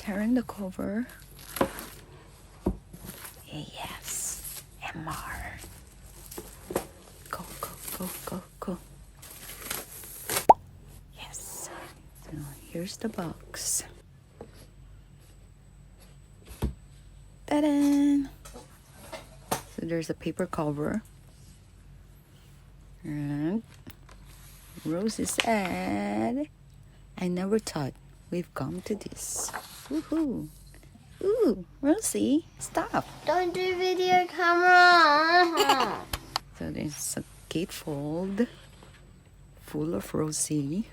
tearing the cover. Yes, MR. Go, go, go, go, go. Yes. So here's the box. Ta-da! So there's a paper cover. And Rosé said, I never thought we've come to this. Woohoo! Ooh, Rosé, stop! Don't do video camera. So there's a gatefold full of Rosé.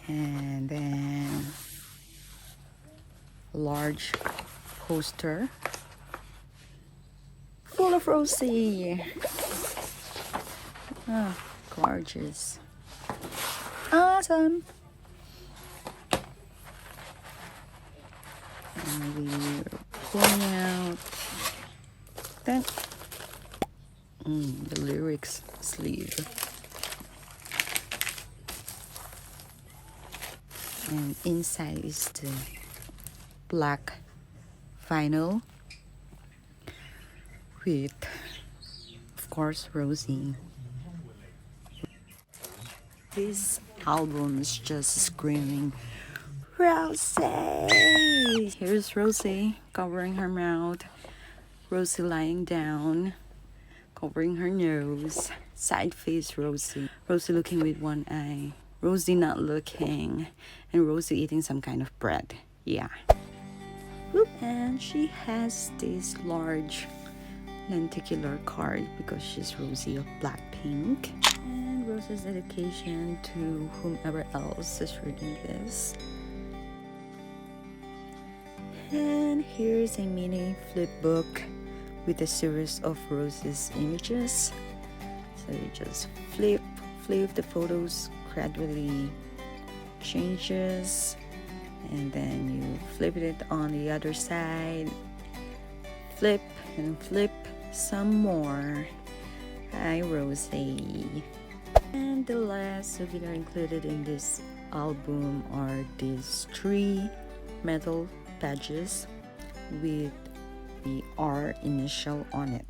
And then a large poster full of Rosé. Oh, gorgeous. Awesome. And we're pulling out that the lyrics sleeve. And inside is the black vinyl with, of course, Rosé. This album is just screaming Rosé. Here's Rosé covering her mouth, Rosé lying down, covering her nose, side face Rosé, Rosé looking with one eye, Rosé not looking, and Rosé eating some kind of bread. Yeah. Whoop. And she has this large lenticular card because she's Rosé of Blackpink. And Rosé's dedication to whomever else is reading this. And here's a mini flip book with a series of Rosé's images. So you just flip the photos, gradually changes, and then you flip it on the other side, flip and flip some more. Hi, Rosé. And the last souvenir included in this album are these 3 metal badges with the R initial on it.